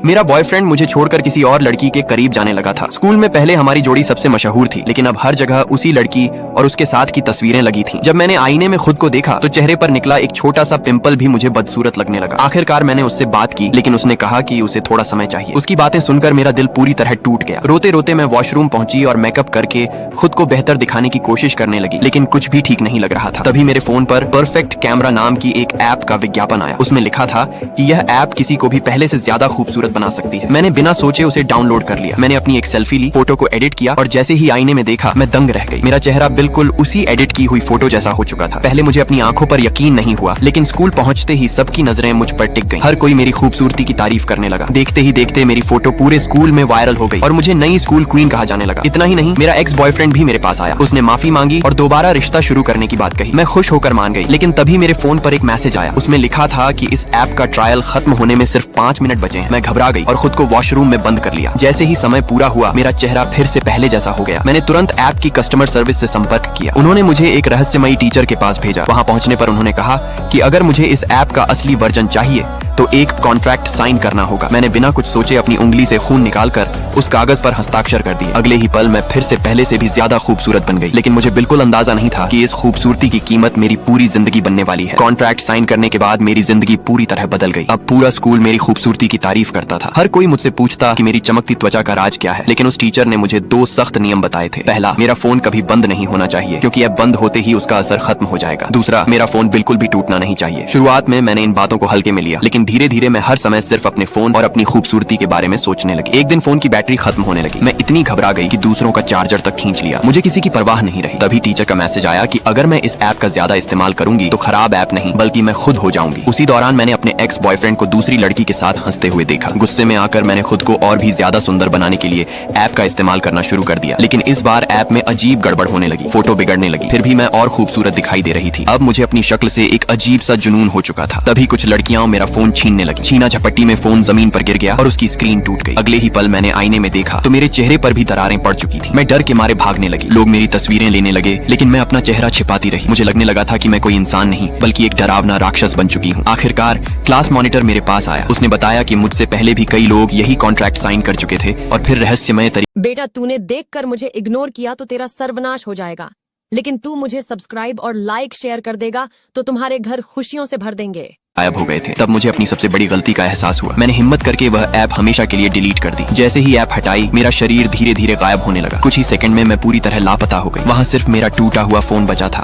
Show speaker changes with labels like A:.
A: मेरा बॉयफ्रेंड मुझे छोड़कर किसी और लड़की के करीब जाने लगा था। स्कूल में पहले हमारी जोड़ी सबसे मशहूर थी, लेकिन अब हर जगह उसी लड़की और उसके साथ की तस्वीरें लगी थीं। जब मैंने आईने में खुद को देखा तो चेहरे पर निकला एक छोटा सा पिंपल भी मुझे बदसूरत लगने लगा। आखिरकार मैंने उससे बात की, लेकिन उसने कहा कि उसे थोड़ा समय चाहिए। उसकी बातें सुनकर मेरा दिल पूरी तरह टूट गया। रोते रोते मैं वॉशरूम पहुंची और मेकअप करके खुद को बेहतर दिखाने की कोशिश करने लगी, लेकिन कुछ भी ठीक नहीं लग रहा था। तभी मेरे फोन पर परफेक्ट कैमरा नाम की एक ऐप का विज्ञापन आया। उसमें लिखा था कि यह ऐप किसी को भी पहले से ज्यादा खूबसूरत बना सकती है। मैंने बिना सोचे उसे डाउनलोड कर लिया। मैंने अपनी एक सेल्फी ली, फोटो को एडिट किया और जैसे ही आईने में देखा मैं दंग रह गई। मेरा चेहरा बिल्कुल उसी एडिट की हुई फोटो जैसा हो चुका था। पहले मुझे अपनी आंखों पर यकीन नहीं हुआ, लेकिन स्कूल पहुंचते ही सबकी नजरें मुझ पर टिक गईं। हर कोई मेरी खूबसूरती की तारीफ करने लगा। देखते ही देखते मेरी फोटो पूरे स्कूल में वायरल हो गई और मुझे नई स्कूल क्वीन कहा जाने लगा। इतना ही नहीं, मेरा एक्स बॉयफ्रेंड भी मेरे पास आया। उसने माफी मांगी और दोबारा रिश्ता शुरू करने की बात कही। मैं खुश होकर मान गई, लेकिन तभी मेरे फोन पर एक मैसेज आया। उसमें लिखा था कि इस ऐप का ट्रायल खत्म होने में सिर्फ 5 मिनट बचे हैं। मैं घबरा गई और खुद को वॉशरूम में बंद कर लिया। जैसे ही समय पूरा हुआ, मेरा चेहरा फिर से पहले जैसा हो गया। मैंने तुरंत ऐप की कस्टमर सर्विस से संपर्क किया। उन्होंने मुझे एक रहस्यमयी टीचर के पास भेजा। वहां पहुंचने पर उन्होंने कहा कि अगर मुझे इस ऐप का असली वर्जन चाहिए तो एक कॉन्ट्रैक्ट साइन करना होगा। मैंने बिना कुछ सोचे अपनी उंगली से खून निकालकर उस कागज पर हस्ताक्षर कर दिए। अगले ही पल मैं फिर से पहले से भी ज्यादा खूबसूरत बन गई, लेकिन मुझे बिल्कुल अंदाजा नहीं था कि इस खूबसूरती की कीमत मेरी पूरी जिंदगी बनने वाली है। कॉन्ट्रैक्ट साइन करने के बाद मेरी जिंदगी पूरी तरह बदल गई। अब पूरा स्कूल मेरी खूबसूरती की तारीफ करता था। हर कोई मुझसे पूछता कि मेरी चमकती त्वचा का राज क्या है, लेकिन उस टीचर ने मुझे 2 सख्त नियम बताए थे। पहला, मेरा फोन कभी बंद नहीं होना चाहिए, क्योंकि अब बंद होते ही उसका असर खत्म हो जाएगा। दूसरा, मेरा फोन बिल्कुल भी टूटना नहीं चाहिए। शुरुआत में मैंने इन बातों को हल्के में लिया, लेकिन धीरे धीरे मैं हर समय सिर्फ अपने फोन और अपनी खूबसूरती के बारे में सोचने लगी। एक दिन फोन की बैटरी खत्म होने लगी। मैं इतनी घबरा गई कि दूसरों का चार्जर तक खींच लिया। मुझे किसी की परवाह नहीं रही। तभी टीचर का मैसेज आया कि अगर मैं इस ऐप का ज्यादा इस्तेमाल करूंगी तो खराब ऐप नहीं बल्कि मैं खुद हो जाऊंगी। उसी दौरान मैंने अपने एक्स बॉयफ्रेंड को दूसरी लड़की के साथ हंसते हुए देखा। गुस्से में आकर मैंने खुद को और भी ज्यादा सुंदर बनाने के लिए ऐप का इस्तेमाल करना शुरू कर दिया, लेकिन इस बार ऐप में अजीब गड़बड़ होने लगी। फोटो बिगड़ने लगी, फिर भी मैं और खूबसूरत दिखाई दे रही थी। अब मुझे अपनी शक्ल से एक अजीब सा जुनून हो चुका था। तभी कुछ लड़कियां मेरा फोन छीनने लगी। छीना झपट्टी में फोन जमीन पर गिर गया और उसकी स्क्रीन टूट गई। अगले ही पल मैंने आईने में देखा तो मेरे चेहरे पर भी दरारें पड़ चुकी थी। मैं डर के मारे भागने लगी। लोग मेरी तस्वीरें लेने लगे, लेकिन मैं अपना चेहरा छिपाती रही। मुझे लगने लगा था कि मैं कोई इंसान नहीं बल्कि एक डरावना राक्षस बन चुकी हूँ। आखिरकार क्लास मॉनिटर मेरे पास आया। उसने बताया कि मुझसे पहले भी कई लोग यही कॉन्ट्रैक्ट साइन कर चुके थे और फिर रहस्यमय
B: बेटा, तूने देखकर मुझे इग्नोर किया तो तेरा सर्वनाश हो जाएगा, लेकिन तू मुझे सब्सक्राइब और लाइक शेयर कर देगा तो तुम्हारे घर खुशियों से भर देंगे।
A: गायब हो गए थे। तब मुझे अपनी सबसे बड़ी गलती का एहसास हुआ। मैंने हिम्मत करके वह ऐप हमेशा के लिए डिलीट कर दी। जैसे ही ऐप हटाई, मेरा शरीर धीरे धीरे गायब होने लगा। कुछ ही सेकंड में मैं पूरी तरह लापता हो गई। वहां सिर्फ मेरा टूटा हुआ फोन बचा था।